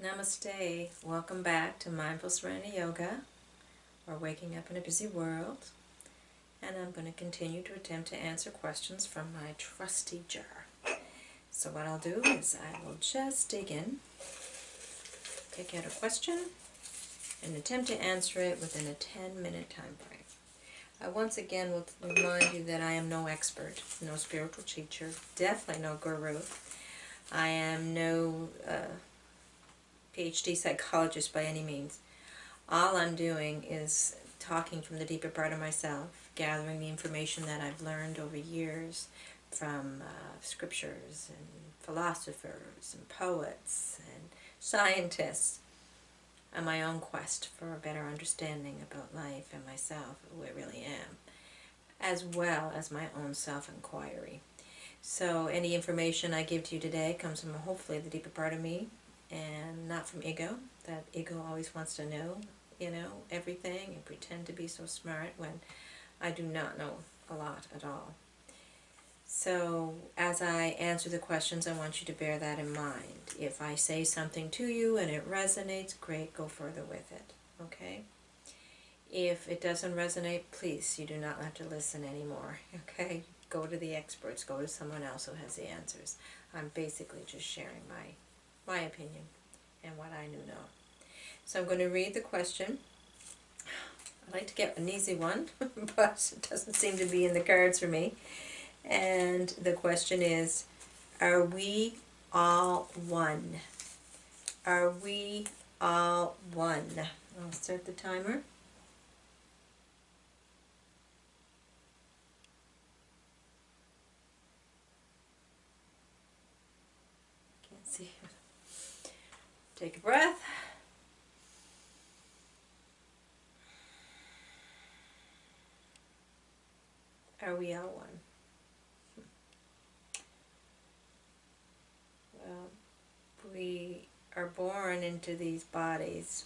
Namaste. Welcome back to Mindful Serenity Yoga, or Waking Up in a Busy World. And I'm going to continue to attempt to answer questions from my trusty jar. So what I'll do is I will just dig in, pick out a question, and attempt to answer it within a 10-minute time frame. I once again will remind you that I am no expert, no spiritual teacher, definitely no guru. I am no PhD psychologist by any means. All I'm doing is talking from the deeper part of myself, gathering the information that I've learned over years from scriptures and philosophers and poets and scientists, on my own quest for a better understanding about life and myself, who I really am, as well as my own self-inquiry. So any information I give to you today comes from hopefully the deeper part of me, and not from ego. That ego always wants to know, everything and pretend to be so smart when I do not know a lot at all. So as I answer the questions, I want you to bear that in mind. If I say something to you and it resonates, great, go further with it, okay? If it doesn't resonate, please, you do not have to listen anymore, okay? Go to the experts, go to someone else who has the answers. I'm basically just sharing my opinion and what I know. So I'm going to read the question. I'd like to get an easy one, but it doesn't seem to be in the cards for me. And the question is, are we all one? Are we all one? I'll start the timer. Can't see. Take a breath. Are we all one? Well, we are born into these bodies.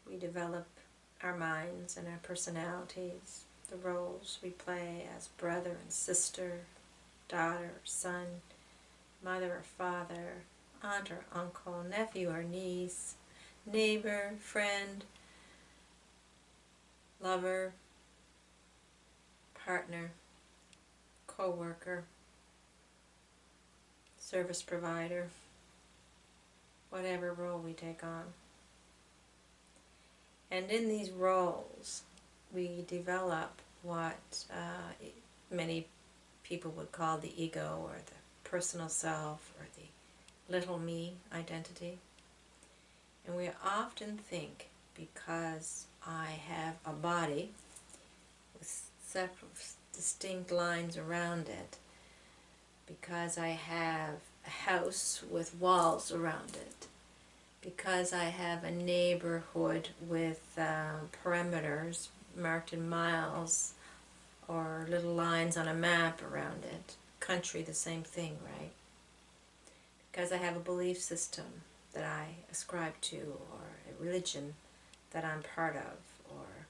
We develop our minds and our personalities, the roles we play as brother and sister, daughter or son, mother or father, aunt or uncle, nephew or niece, neighbor, friend, lover, partner, co-worker, service provider, whatever role we take on. And in these roles, we develop what many people would call the ego, or the personal self, or the little me identity. And we often think, because I have a body with separate, distinct lines around it, because I have a house with walls around it, because I have a neighborhood with perimeters marked in miles or little lines on a map around it. Country, the same thing, right? Because I have a belief system that I ascribe to, or a religion that I'm part of, or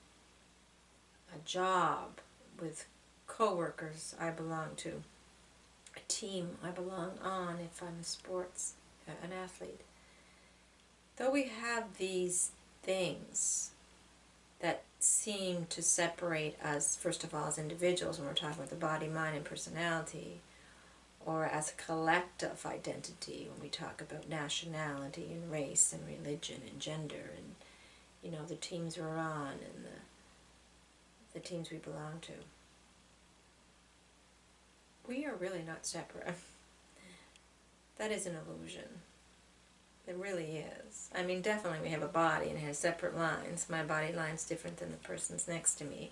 a job with co-workers I belong to, a team I belong on if I'm an athlete. Though we have these things that seem to separate us, first of all, as individuals, when we're talking about the body, mind, and personality, or as a collective identity when we talk about nationality and race and religion and gender and, the teams we're on and the teams we belong to. We are really not separate. That is an illusion. It really is. I mean, definitely we have a body and it has separate lines. My body line's different than the person's next to me.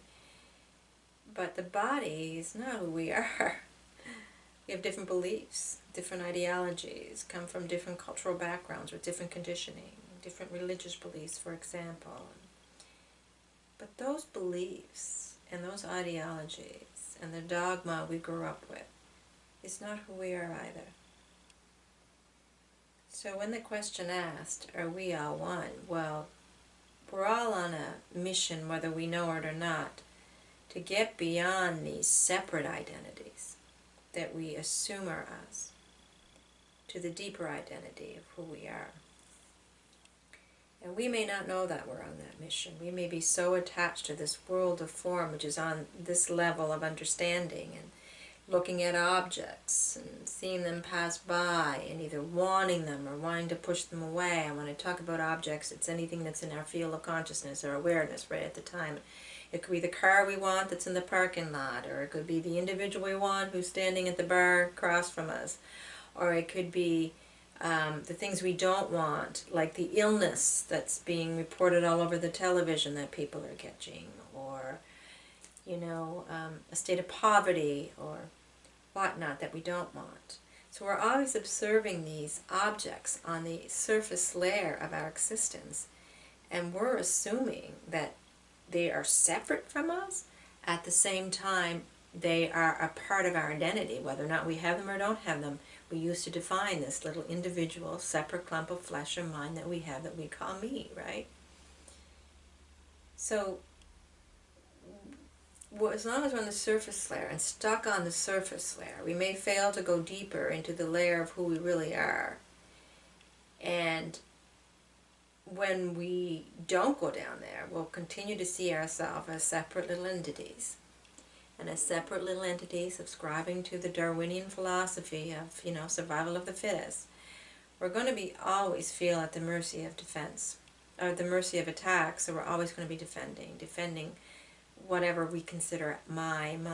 But the body is not who we are. We have different beliefs, different ideologies, come from different cultural backgrounds with different conditioning, different religious beliefs, for example. But those beliefs and those ideologies and the dogma we grew up with is not who we are either. So when the question asked, are we all one? Well, we're all on a mission, whether we know it or not, to get beyond these separate identities that we assume are us, to the deeper identity of who we are. And we may not know that we're on that mission. We may be so attached to this world of form, which is on this level of understanding and looking at objects and seeing them pass by and either wanting them or wanting to push them away. And when I talk about objects, it's anything that's in our field of consciousness or awareness right at the time. It could be the car we want that's in the parking lot, or it could be the individual we want who's standing at the bar across from us, or it could be the things we don't want, like the illness that's being reported all over the television that people are catching, or a state of poverty or whatnot that we don't want. So we're always observing these objects on the surface layer of our existence, and we're assuming that they are separate from us. At the same time, they are a part of our identity, whether or not we have them or don't have them. We used to define this little individual, separate clump of flesh or mind that we have that we call me, right? So, as long as we're on the surface layer and stuck on the surface layer, we may fail to go deeper into the layer of who we really are. And when we don't go down there, we'll continue to see ourselves as separate little entities. And as separate little entities subscribing to the Darwinian philosophy of, survival of the fittest, we're going to be always feel at the mercy of defense, or the mercy of attack, so we're always going to be defending whatever we consider mine,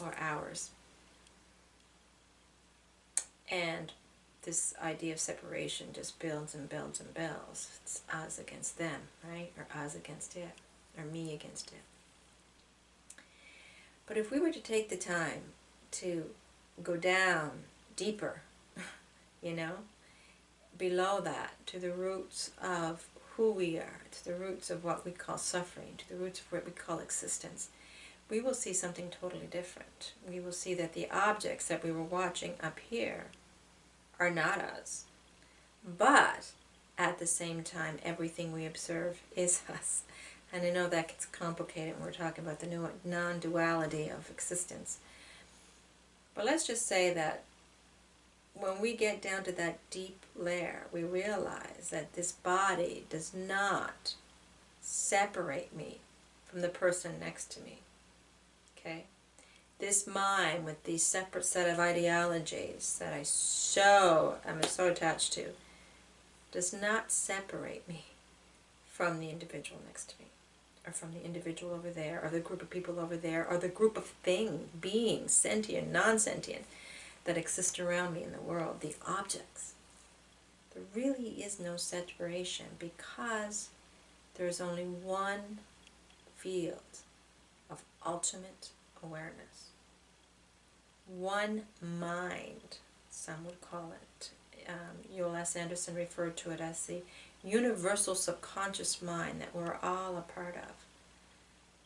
or ours. And this idea of separation just builds and builds and builds. It's us against them, right? Or us against it, or me against it. But if we were to take the time to go down deeper, below that, to the roots of who we are, to the roots of what we call suffering, to the roots of what we call existence, we will see something totally different. We will see that the objects that we were watching up here are not us. But at the same time, everything we observe is us. And I know that gets complicated when we're talking about the non-duality of existence. But let's just say that when we get down to that deep layer, we realize that this body does not separate me from the person next to me. Okay? This mind with these separate set of ideologies that I'm so attached to does not separate me from the individual next to me, or from the individual over there, or the group of people over there, or the group of beings, sentient, non-sentient, that exist around me in the world, the objects. There really is no separation, because there is only one field of ultimate awareness. One mind, some would call it. Joel S. Anderson referred to it as the universal subconscious mind that we're all a part of.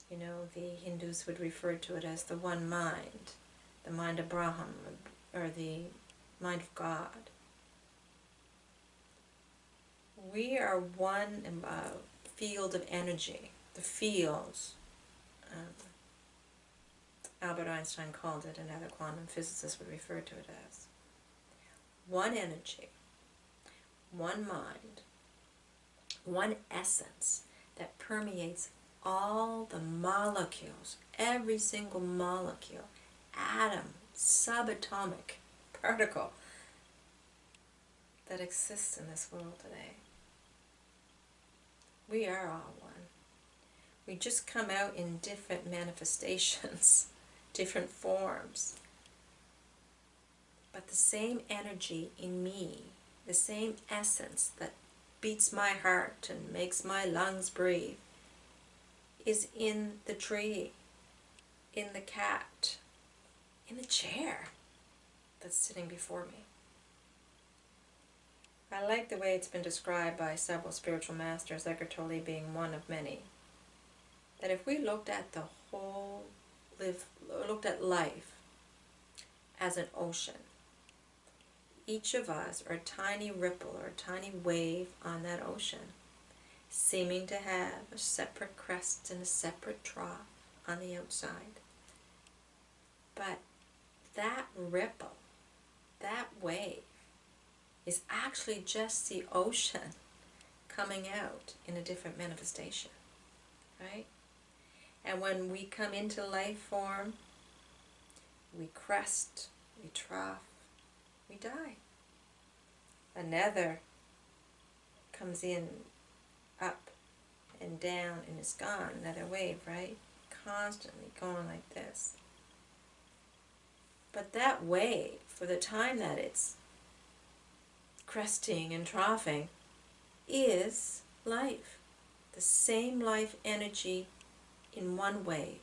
The Hindus would refer to it as the one mind, the mind of Brahman, or the mind of God. We are one field of energy. The fields, Albert Einstein called it, and other quantum physicists would refer to it as. One energy, one mind, one essence that permeates all the molecules, every single molecule, atom, subatomic particle that exists in this world today. We are all one. We just come out in different manifestations, different forms. But the same energy in me, the same essence that beats my heart and makes my lungs breathe, is in the tree, in the cat, in the chair that's sitting before me. I like the way it's been described by several spiritual masters, Eckhart Tolle being one of many, that if we looked at looked at life as an ocean, each of us are a tiny ripple or a tiny wave on that ocean, seeming to have a separate crest and a separate trough on the outside. But that ripple, that wave, is actually just the ocean coming out in a different manifestation, right? And when we come into life form, we crest, we trough, we die. Another comes in, up and down, and is gone. Another wave, right? Constantly going like this. But that wave, for the time that it's cresting and troughing, is life. The same life energy in one wave.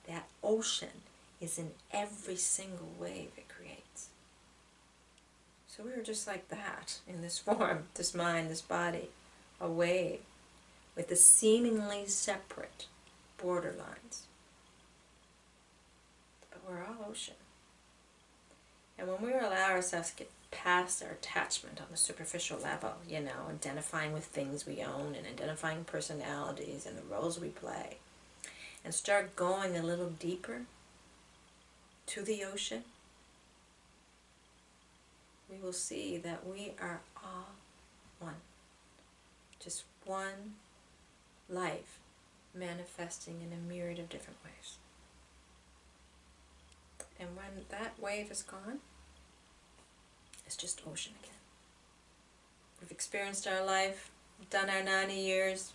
That ocean is in every single wave it creates. So we are just like that in this form, this mind, this body, a wave with the seemingly separate borderlines. But we're all ocean. And when we allow ourselves to get past our attachment on the superficial level, identifying with things we own and identifying personalities and the roles we play, and start going a little deeper to the ocean, we will see that we are all one. Just one life manifesting in a myriad of different ways. And when that wave is gone, it's just ocean again. We've experienced our life, done our 90 years,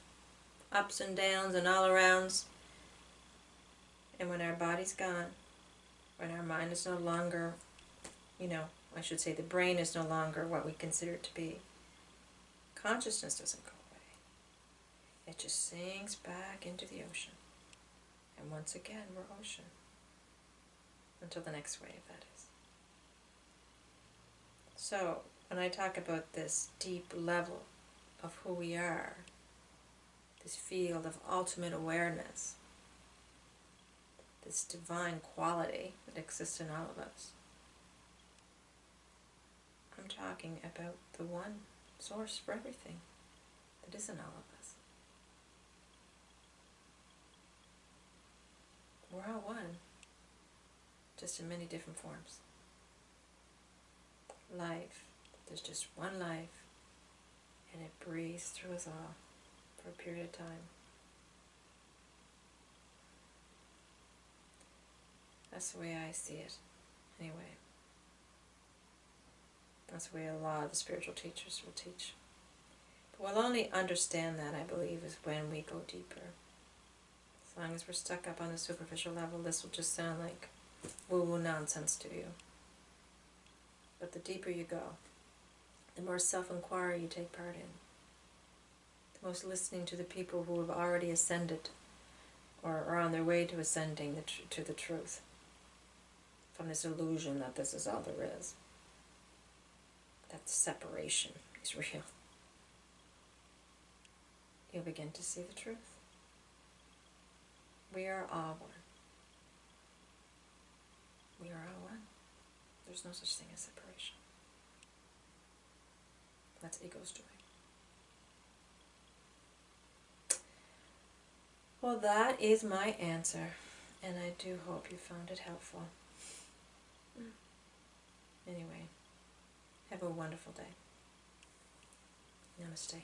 ups and downs and all arounds. And when our body's gone, when our mind is no longer, I should say the brain is no longer what we consider it to be, consciousness doesn't go away. It just sinks back into the ocean. And once again, we're ocean. Until the next wave, that is. So, when I talk about this deep level of who we are, this field of ultimate awareness, this divine quality that exists in all of us, I'm talking about the one source for everything that is in all of us. We're all one, just in many different forms. Life, there's just one life, and it breathes through us all for a period of time. That's the way I see it, anyway. That's the way a lot of the spiritual teachers will teach. But we'll only understand that, I believe, is when we go deeper. As long as we're stuck up on the superficial level, this will just sound like woo-woo nonsense to you. But the deeper you go, the more self-inquiry you take part in, the most listening to the people who have already ascended or are on their way to ascending to the truth, from this illusion that this is all there is, that separation is real. You'll begin to see the truth. We are all one. We are all one. There's no such thing as separation. That's ego's doing. Well, that is my answer, and I do hope you found it helpful. Anyway, have a wonderful day. Namaste.